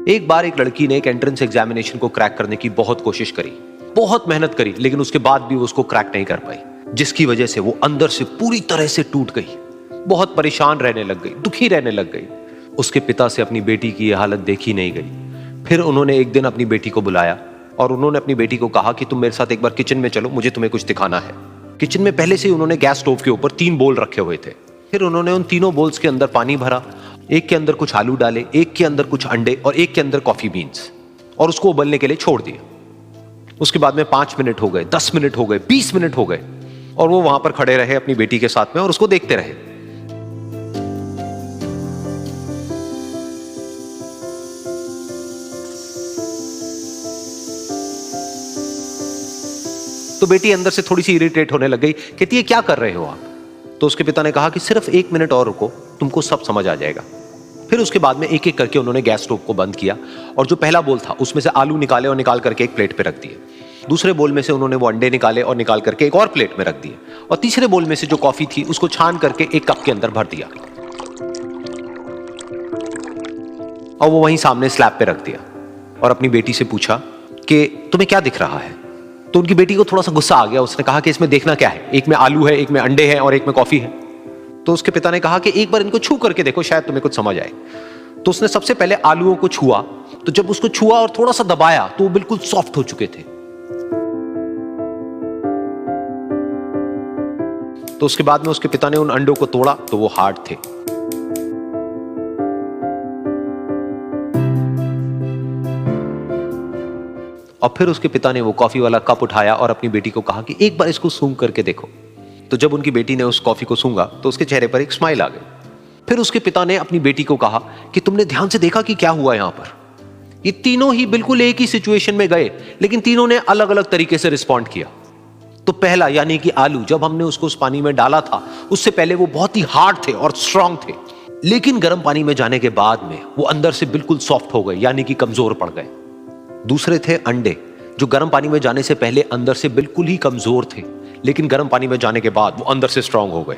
एक बार एक लड़की ने एक एंट्रेंस एग्जामिनेशन को क्रैक करने की बहुत कोशिश करी, बहुत मेहनत करी, लेकिन उसके बाद भी वो उसको क्रैक नहीं कर पाई, जिसकी वजह से वो अंदर से पूरी तरह से टूट गई, बहुत परेशान रहने लग गई, दुखी रहने लग गई। उसके पिता से अपनी बेटी की यह हालत देखी नहीं गई। फिर उन्होंने एक दिन अपनी बेटी को बुलाया और उन्होंने अपनी बेटी को कहा कि तुम मेरे साथ एक बार किचन में चलो, मुझे तुम्हें कुछ दिखाना है। किचन में पहले से ही उन्होंने गैस स्टोव के ऊपर 3 बोल रखे हुए थे। फिर उन्होंने उन तीनों बोल्स के अंदर पानी भरा, एक के अंदर कुछ आलू डाले, एक के अंदर कुछ अंडे और एक के अंदर कॉफी बीन्स, और उसको उबलने के लिए छोड़ दिया। उसके बाद में 5 मिनट हो गए, 10 मिनट हो गए, 20 मिनट हो गए, और वो वहां पर खड़े रहे अपनी बेटी के साथ में और उसको देखते रहे। तो बेटी अंदर से थोड़ी सी इरिटेट होने लग गई, कहती है क्या कर रहे हो आप? तो उसके पिता ने कहा कि सिर्फ 1 मिनट और रुको, तुमको सब समझ आ जाएगा। फिर उसके बाद में एक एक करके उन्होंने गैस स्टोव को बंद किया और जो पहला बोल था उसमें से आलू निकाले और निकाल करके एक प्लेट पे रख दिए। दूसरे बोल में से उन्होंने वो अंडे निकाले और निकाल करके एक और प्लेट में रख दिए, और तीसरे बोल में से जो कॉफी थी उसको छान करके एक कप के अंदर भर दिया और वो वहीं सामने स्लैब पे रख दिया और अपनी बेटी से पूछा कि तुम्हें क्या दिख रहा है? तो उनकी बेटी को थोड़ा सा गुस्सा आ गया। उसने कहा कि इसमें देखना क्या है, एक में आलू है, एक में अंडे हैं और एक में कॉफी है। तो उसके पिता ने कहा कि एक बार इनको छू करके देखो, शायद तुम्हें कुछ समझ आए। तो उसने सबसे पहले आलूओं को छुआ, तो जब उसको छुआ और थोड़ा सा दबाया तो वो बिल्कुल सॉफ्ट हो चुके थे। तो उसके बाद में उसके पिता ने उन अंडों को तोड़ा तो वो हार्ड थे। और फिर उसके पिता ने वो कॉफी वाला कप उठाया और अपनी बेटी को कहा कि एक बार इसको सूंघ करके देखो। तो जब उनकी बेटी ने उस कॉफी को सूंघा तो उसके चेहरे पर एक स्माइल आ गई। फिर उसके पिता ने अपनी बेटी को कहा कि तुमने ध्यान से देखा कि क्या हुआ यहां पर? ये तीनों ही बिल्कुल एक ही सिचुएशन में गए, लेकिन तीनों ने अलग अलग तरीके से रिस्पॉन्ड किया। तो पहला यानी कि आलू, जब हमने उसको उस पानी में डाला था उससे पहले वो बहुत ही हार्ड थे और स्ट्रांग थे, लेकिन गर्म पानी में जाने के बाद में वो अंदर से बिल्कुल सॉफ्ट हो गए, यानी कि कमजोर पड़ गए। दूसरे थे अंडे, जो गर्म पानी में जाने से पहले अंदर से बिल्कुल ही कमजोर थे, लेकिन गर्म पानी में जाने के बाद वो अंदर से स्ट्रांग हो गए।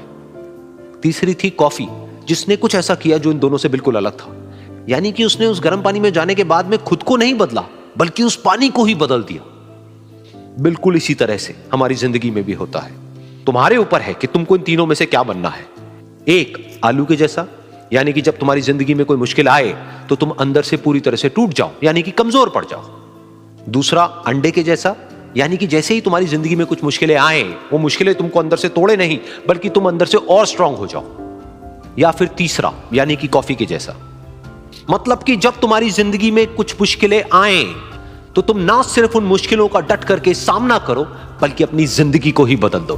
तीसरी थी कॉफी, जिसने कुछ ऐसा किया जो इन दोनों से बिल्कुल अलग था, यानी कि उसने उस गर्म पानी में जाने के बाद में खुद को नहीं बदला, बल्कि उस पानी को ही बदल दिया। बिल्कुल इसी तरह से हमारी जिंदगी में भी होता है। तुम्हारे ऊपर है कि तुमको इन तीनों में से क्या बनना है। एक, आलू के जैसा, यानी कि जब तुम्हारी जिंदगी में कोई मुश्किल आए तो तुम अंदर से पूरी तरह से टूट जाओ, यानी कि कमजोर पड़ जाओ। दूसरा, अंडे के जैसा, यानी कि जैसे ही तुम्हारी जिंदगी में कुछ मुश्किलें आए, वो मुश्किलें तुमको अंदर से तोड़े नहीं, बल्कि तुम अंदर से और स्ट्रांग हो जाओ। या फिर तीसरा, यानी कि कॉफी के जैसा, मतलब कि जब तुम्हारी जिंदगी में कुछ मुश्किलें आए तो तुम ना सिर्फ उन मुश्किलों का डट करके सामना करो, बल्कि अपनी जिंदगी को ही बदल दो।